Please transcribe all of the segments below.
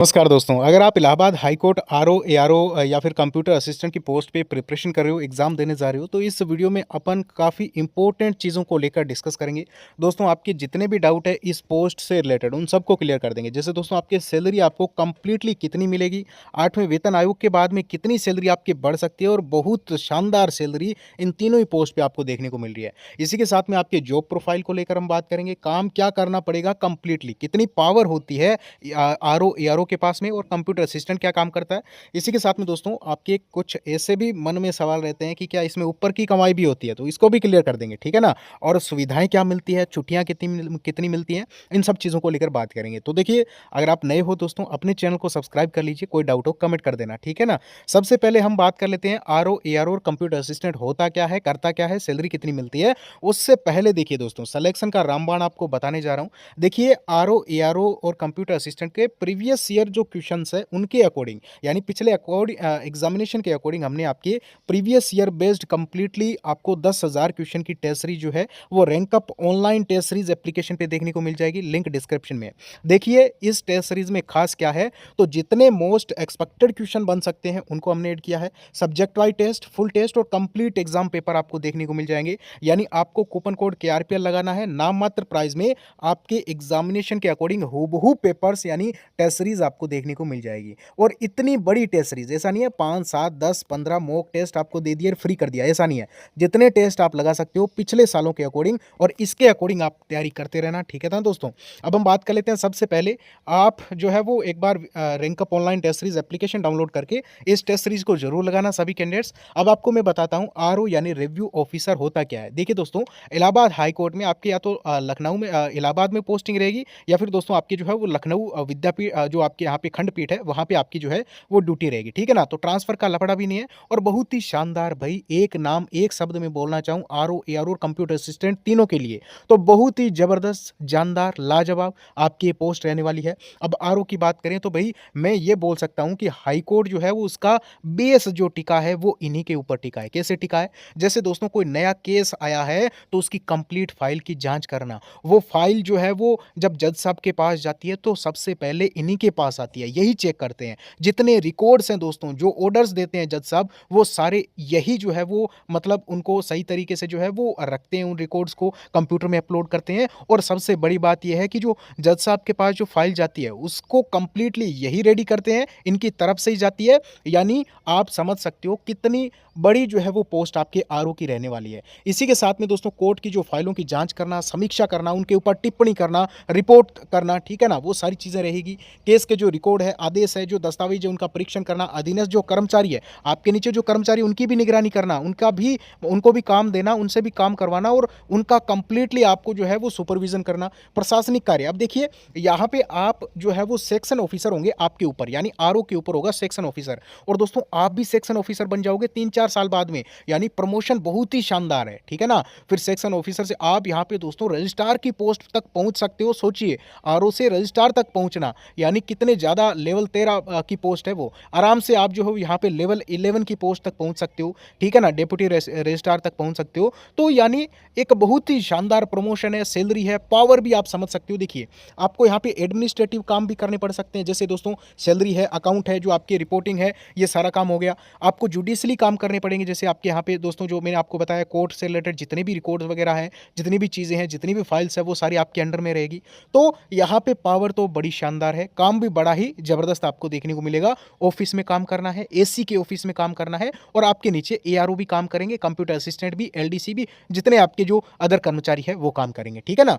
नमस्कार दोस्तों, अगर आप Allahabad high court RO, ARO या फिर कंप्यूटर असिस्टेंट की पोस्ट पे प्रिपरेशन कर रहे हो, एग्ज़ाम देने जा रहे हो, तो इस वीडियो में अपन काफ़ी इंपॉर्टेंट चीज़ों को लेकर डिस्कस करेंगे। दोस्तों, आपके जितने भी डाउट है इस पोस्ट से रिलेटेड, उन सबको क्लियर कर देंगे। जैसे दोस्तों, आपकी सैलरी आपको कंप्लीटली कितनी मिलेगी, 8वें वेतन आयोग के बाद में कितनी सैलरी आपकी बढ़ सकती है और बहुत शानदार सैलरी इन तीनों ही पोस्ट पे आपको देखने को मिल रही है। इसी के साथ में आपके जॉब प्रोफाइल को लेकर हम बात करेंगे, काम क्या करना पड़ेगा कंप्लीटली, कितनी पावर होती है आरओ, एआरओ के पास में और कंप्यूटर असिस्टेंट क्या काम करता है। इसी के साथ में दोस्तों आपके कुछ ऐसे भी मन में सवाल रहते हैं कि क्या इसमें ऊपर की कमाई भी होती है, तो इसको भी क्लियर कर देंगे, ठीक है ना? और सुविधाएँ क्या मिलती है, छुट्टियाँ कितनी मिलती हैं, इन सब चीज़ों को लेकर बात करेंगे। तो देखिए, अगर आप नए हो दोस्तों, अपने चैनल को सब्सक्राइब कर लीजिए, कोई डाउट हो कमेंट कर देना, ठीक है ना? सबसे पहले हम बात कर लेते हैं आरओ, एआरओ और कंप्यूटर असिस्टेंट होता क्या है, करता क्या है, सैलरी कितनी मिलती है। उससे पहले देखिए दोस्तों, सिलेक्शन का रामबाण आपको बताने जा रहा हूँ। देखिए, आरओ, एआरओ और कंप्यूटर असिस्टेंट के प्रीवियस ईयर जो क्वेश्चंस है उनके अकॉर्डिंग, यानी पिछले एग्जामिनेशन के अकॉर्डिंग हमने आपके प्रीवियस ईयर बेस्ड कंप्लीटली आपको 10,000 क्वेश्चन की टेस्ट सीरीज जो है वो rank up online test series application पे देखने को मिल जाएगी, लिंक डिस्क्रिप्शन में। देखिए, इस टेस्ट सीरीज में खास क्या है, तो जितने मोस्ट एक्सपेक्टेड क्वेश्चन बन सकते हैं उनको हमने ऐड किया है। Subject wise test, full test और कंप्लीट एग्जाम पेपर आपको देखने को मिल जाएंगे। यानी आपको कूपन कोड KRPL लगाना है, नाम मात्र प्राइस में आपके एग्जामिनेशन के अकॉर्डिंग हूबहू पेपर्स यानी टेस्ट सीरीज आपको देखने को मिल जाएगी। और इतनी बड़ी टेस्ट सीरीज, ऐसा नहीं है 5, 7, 10, 15 मॉक टेस्ट आपको दे दिए और फ्री कर दिया, ऐसा नहीं है। जितने टेस्ट आप लगा सकते हो पिछले सालों के अकॉर्डिंग और इसके अकॉर्डिंग आप तैयारी करते रहना, ठीक है ना दोस्तों। अब हम बात कर लेते हैं, सबसे पहले आप जो है वो एक बार Rankup online test series application download करके इस टेस्ट सीरीज को जरूर लगाना सभी कैंडिडेट्स। अब आपको मैं बताता हूँ आरओ यानी रिव्यू ऑफिसर होता क्या है। देखिए दोस्तों, इलाहाबाद हाई कोर्ट में आपके या तो लखनऊ में इलाहाबाद में पोस्टिंग रहेगी या फिर दोस्तों आपकी जो है वो लखनऊ विद्यापीठ जो आपके यहाँ पे खंडपीठ है वहाँ पे आपकी जो है वो ड्यूटी रहेगी, ठीक है ना? तो ट्रांसफर का लफड़ा भी नहीं है और बहुत ही शानदार भाई, एक नाम एक शब्द में बोलना चाहूँ, आरओ, एआरओ और कंप्यूटर असिस्टेंट तीनों के लिए तो बहुत ही जबरदस्त, जानदार, लाजवाब आपकी ये पोस्ट रहने वाली है। अब आरओ की बात करें तो भाई मैं ये बोल सकता हूँ कि हाई कोर्ट जो है वो उसका बेस जो टिका है वो इन्हीं के ऊपर टिका है। कैसे टिका है? जैसे दोस्तों कोई नया केस आया है तो उसकी कंप्लीट फाइल की जांच करना, वो फाइल जो है वो जब जज साहब के पास जाती है तो सबसे पहले इन्हीं के पास आती है, यही चेक करते हैं। जितने रिकॉर्ड्स हैं दोस्तों, जो ऑर्डर्स देते हैं जज साहब, वो सारे यही जो है वो मतलब उनको सही तरीके से जो है वो रखते हैं, उन रिकॉर्ड्स को कंप्यूटर में अपलोड करते हैं। और सबसे बड़ी बात यह है कि जो जज साहब के पास जो फाइल जाती है उसको कंप्लीटली यही रेडी करते हैं, इनकी तरफ से ही जाती है। यानी आप समझ सकते हो कितनी बड़ी जो है वो पोस्ट आपके आरओ की रहने वाली है। इसी के साथ में दोस्तों कोर्ट की जो फाइलों की जांच करना, समीक्षा करना, उनके ऊपर टिप्पणी करना, रिपोर्ट करना, ठीक है ना, वो सारी चीज़ें रहेगी। केस के जो रिकॉर्ड है, आदेश है, जो दस्तावेज है, उनका परीक्षण करना, अधीनस्थ जो कर्मचारी है, आपके नीचे जो कर्मचारी उनकी भी निगरानी करना, उनको भी काम देना, उनसे भी काम करवाना और उनका कंप्लीटली आपको जो है वो सुपरविजन करना, प्रशासनिक कार्य। अब देखिए, यहाँ पे आप जो है वो सेक्शन ऑफिसर होंगे आपके ऊपर, यानी आरओ के ऊपर होगा सेक्शन ऑफिसर। और दोस्तों आप भी सेक्शन ऑफिसर बन जाओगे 3-4 साल बाद में, यानी प्रमोशन बहुत ही शानदार है, ठीक है ना? फिर सेक्शन ऑफिसर से आप यहाँ पे दोस्तों रजिस्ट्रार की पोस्ट तक पहुंच सकते हो। सोचिए, आरओ से रजिस्ट्रार तक पहुंचना, यानी कितने ज़्यादा, लेवल 13 की पोस्ट है वो। आराम से आप जो हो यहाँ पे लेवल 11 की पोस्ट तक पहुंच सकते हो, ठीक है ना? डेप्यूटी रजिस्ट्रार तक पहुंच सकते हो। तो यानी एक बहुत ही शानदार प्रमोशन है, सैलरी है, पावर भी आप समझ सकते हो। देखिए, आपको यहाँ पे एडमिनिस्ट्रेटिव काम भी करने पड़ सकते हैं, जैसे दोस्तों सैलरी है, अकाउंट है, जो आपकी रिपोर्टिंग है, ये सारा काम हो गया। आपको जुडिशली काम करने पड़ेंगे, जैसे आपके यहाँ पे दोस्तों जो मैंने आपको बताया कोर्ट से रिलेटेड जितने भी रिकॉर्ड्स वगैरह हैं, जितनी भी चीज़ें हैं, जितनी भी फाइल्स है, वो सारी आपके अंडर में रहेगी। तो यहाँ पे पावर तो बड़ी शानदार है, काम भी बड़ा ही ज़बरदस्त आपको देखने को मिलेगा। ऑफिस में काम करना है, एसी के ऑफिस में काम करना है और आपके नीचे एआरओ भी काम करेंगे, कंप्यूटर असिस्टेंट भी, एलडीसी भी, जितने आपके जो अदर कर्मचारी है वो काम करेंगे, ठीक है ना?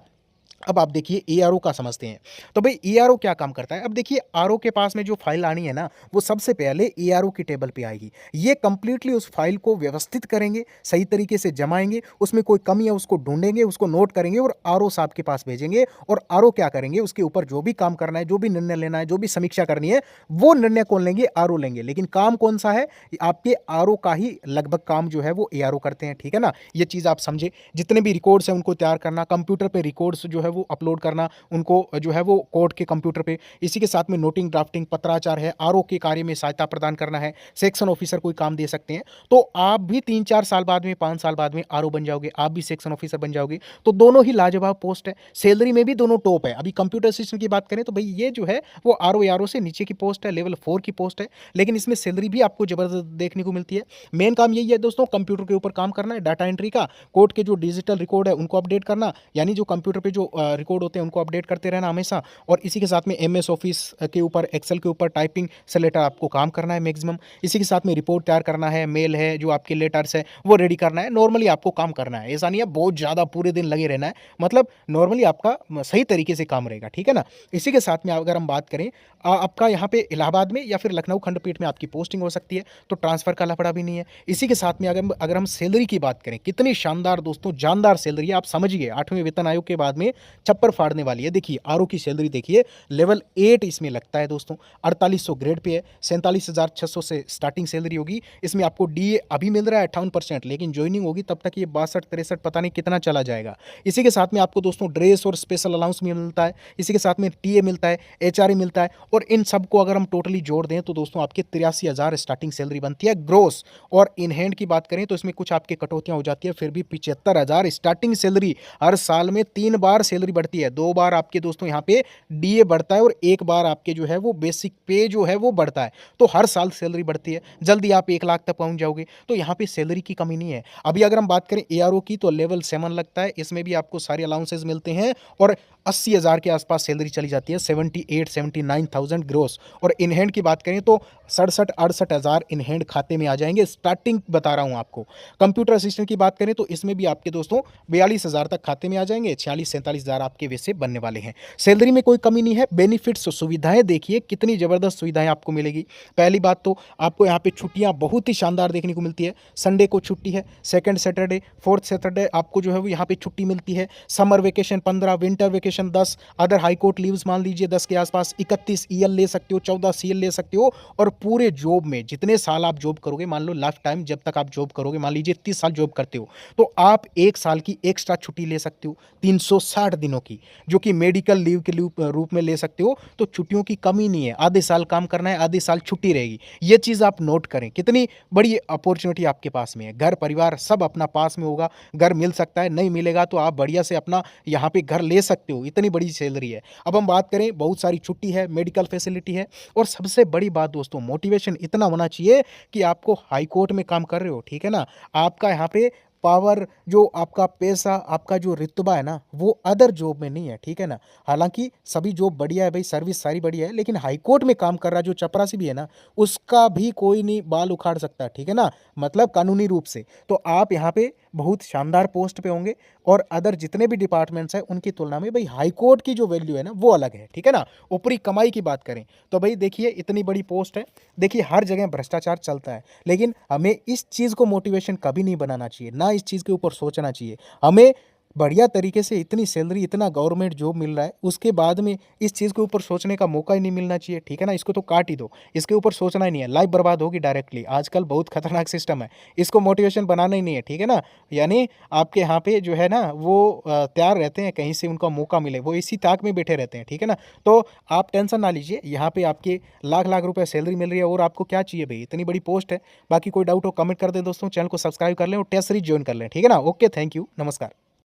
अब आप देखिए एआरओ का समझते हैं। तो भाई एआरओ क्या काम करता है? अब देखिए, आरओ के पास में जो फाइल आनी है ना, वो सबसे पहले एआरओ की टेबल पे आएगी। ये कंप्लीटली उस फाइल को व्यवस्थित करेंगे, सही तरीके से जमाएंगे, उसमें कोई कमी है उसको ढूंढेंगे, उसको नोट करेंगे और आरओ साहब के पास भेजेंगे। और आरओ क्या करेंगे, उसके ऊपर जो भी काम करना है, जो भी निर्णय लेना है, जो भी समीक्षा करनी है, वो निर्णय कौन लेंगे? आरओ लेंगे। लेकिन काम कौन सा है? आपके आरओ का ही लगभग काम जो है वो एआरओ करते हैं, ठीक है ना? ये चीज़ आप समझे। जितने भी रिकॉर्ड्स हैं उनको तैयार करना, कंप्यूटर पे रिकॉर्ड्स जो है वो अपलोड करना, उनको जो है वो कोर्ट के कंप्यूटर पे, इसी के साथ में नोटिंग, ड्राफ्टिंग, पत्राचार है, आरओ के कार्य में सहायता प्रदान करना है, सेक्शन ऑफिसर कोई काम दे सकते हैं। तो आप भी 3-4 साल बाद में, 5 साल बाद में आरओ बन जाओगे, आप भी सेक्शन ऑफिसर बन जाओगे। तो दोनों ही लाजवाब पोस्ट है, सैलरी में भी दोनों टॉप है। अभी कंप्यूटर असिस्टेंट की बात करें तो भाई ये जो है वो आरओ एआरओ से नीचे की पोस्ट है, लेवल 4 की पोस्ट है, लेकिन इसमें सैलरी भी आपको जबरदस्त देखने को मिलती है। मेन काम यही है दोस्तों, कंप्यूटर के ऊपर काम करना है, डाटा एंट्री का, कोर्ट के जो डिजिटल रिकॉर्ड है उनको अपडेट करना, यानी जो कंप्यूटर पे जो रिकॉर्ड होते हैं उनको अपडेट करते रहना हमेशा, और इसी के साथ में एमएस ऑफिस के ऊपर, एक्सेल के ऊपर टाइपिंग से लेटर आपको काम करना है मैक्सिमम। इसी के साथ में रिपोर्ट तैयार करना है, मेल है, जो आपके लेटर्स है वो रेडी करना है। नॉर्मली आपको काम करना है, ऐसा नहीं है बहुत ज़्यादा पूरे दिन लगे रहना है, मतलब नॉर्मली आपका सही तरीके से काम रहेगा, ठीक है ना। इसी के साथ में अगर हम बात करें आपका यहाँ पे इलाहाबाद में या फिर लखनऊ खंडपीठ में आपकी पोस्टिंग हो सकती है, तो ट्रांसफ़र का लफड़ा भी नहीं है। इसी के साथ में अगर हम सैलरी की बात करें, कितनी शानदार दोस्तों, जानदार सैलरी है, आप समझिए 8वें वेतन आयोग के बाद में छप्पर फाड़ने वाली है। देखिए आरओ की सैलरी देखिए, लेवल 8 इसमें लगता है दोस्तों, 4800 ग्रेड पे है, 47,600 से स्टार्टिंग सैलरी होगी। इसमें आपको डीए अभी मिल रहा है 58%, लेकिन ज्वाइनिंग होगी तब तक ये 62-63 पता नहीं कितना चला जाएगा। इसी के साथ में आपको दोस्तों ड्रेस और स्पेशल अलाउंस मिलता है, इसी के साथ में टीए मिलता है, एचआरए मिलता है, और इन सबको अगर हम टोटली जोड़ दें तो दोस्तों आपके 83,000 स्टार्टिंग सैलरी बनती है ग्रोस। और इन हैंड की बात करें तो इसमें कुछ आपके कटौतियां हो जाती है, फिर भी 75,000 स्टार्टिंग सैलरी। हर साल में 3 बार सैलरी बढ़ती है, 2 बार आपके दोस्तों यहाँ पे डीए बढ़ता है और 1 बार आपके जो है वो बेसिक पे जो है वो बढ़ता है। तो हर साल सैलरी बढ़ती है, जल्दी आप 1 लाख तक पहुंच जाओगे। तो यहाँ पे सैलरी की कमी नहीं है। अभी अगर हम बात करें एआरओ की तो लेवल 7 लगता है, इसमें भी आपको सारे अलाउंसेस मिलते हैं और 80,000 के आसपास सैलरी चली जाती है, 78-79,000 ग्रोस। और इन हैंड की बात करें तो 67-68,000 इन हैंड खाते में आ जाएंगे, स्टार्टिंग बता रहा हूं आपको। कंप्यूटर असिस्टेंट की बात करें तो इसमें भी आपके दोस्तों 42,000 तक खाते में आ जाएंगे, 46-47,000 आपके वैसे बनने वाले हैं। सैलरी में कोई कमी नहीं है। बेनिफिट्स, सुविधाएं देखिए कितनी जबरदस्त सुविधाएं आपको मिलेगी। पहली बात तो आपको यहाँ पे छुट्टियां बहुत ही शानदार देखने को मिलती है। संडे को छुट्टी है, सेकंड सैटरडे, फोर्थ सैटरडे आपको जो है वो यहाँ पे छुट्टी मिलती है। Summer vacation 15, winter vacation 10, other high court leaves मान लीजिए 10 के आसपास, 31 ईएल ले सकते हो, 14 सीएल ले सकते हो। और पूरे जॉब में जितने साल आप जॉब करोगे, मान लो लाइफ टाइम जब तक आप जॉब करोगे, मान लीजिए 30 साल जॉब करते हो, तो आप 1 साल की एक्स्ट्रा छुट्टी ले सकते हो, 360 दिनों की, जो कि मेडिकल लीव के रूप में ले सकते हो। तो छुट्टियों की कमी नहीं है, आधे साल काम करना है, आधे साल छुट्टी रहेगी। ये चीज़ आप नोट करें, कितनी बड़ी अपॉर्चुनिटी आपके पास में है। घर परिवार सब अपना पास में होगा, घर मिल सकता है, नहीं मिलेगा तो आप बढ़िया से अपना यहाँ पे घर ले सकते हो, इतनी बड़ी सैलरी है। अब हम बात करें, बहुत सारी छुट्टी है, मेडिकल फैसिलिटी है, और सबसे बड़ी बात दोस्तों, मोटिवेशन इतना होना चाहिए कि आपको हाई कोर्ट में काम कर रहे हो, ठीक है ना, आपका यहाँ पे पावर, जो आपका पैसा, आपका जो रुतबा है ना, वो अदर जॉब में नहीं है, ठीक है ना। हालांकि सभी जॉब बढ़िया है भाई, सर्विस सारी बढ़िया है, लेकिन हाई कोर्ट में काम कर रहा जो चपरासी भी है ना, उसका भी कोई नहीं बाल उखाड़ सकता, ठीक है ना, मतलब कानूनी रूप से। तो आप यहाँ पे बहुत शानदार पोस्ट पे होंगे, और अदर जितने भी डिपार्टमेंट्स हैं उनकी तुलना में भाई हाई कोर्ट की जो वैल्यू है ना वो अलग है, ठीक है ना। ऊपरी कमाई की बात करें तो भाई देखिए इतनी बड़ी पोस्ट है, देखिए हर जगह भ्रष्टाचार चलता है, लेकिन हमें इस चीज़ को मोटिवेशन कभी नहीं बनाना चाहिए, ना इस चीज़ के ऊपर सोचना चाहिए। हमें बढ़िया तरीके से इतनी सैलरी, इतना गवर्नमेंट जॉब मिल रहा है, उसके बाद में इस चीज़ के ऊपर सोचने का मौका ही नहीं मिलना चाहिए, ठीक है ना। इसको तो काट ही दो, इसके ऊपर सोचना ही नहीं है, लाइफ बर्बाद होगी डायरेक्टली। आजकल बहुत खतरनाक सिस्टम है, इसको मोटिवेशन बनाना ही नहीं है, ठीक है ना। यानी आपके यहाँ पे जो है ना वो तैयार रहते हैं कहीं से उनका मौका मिले, वो इसी ताक में बैठे रहते हैं, ठीक है ना। तो आप टेंशन ना लीजिए, यहाँ पे आपके लाख लाख रुपए सैलरी मिल रही है, और आपको क्या चाहिए भाई, इतनी बड़ी पोस्ट है। बाकी कोई डाउट हो कमेंट कर दें दोस्तों, चैनल को सब्सक्राइब कर लें और टेस्ट सीरीज ज्वाइन कर लें, ठीक है ना। ओके, थैंक यू, नमस्कार।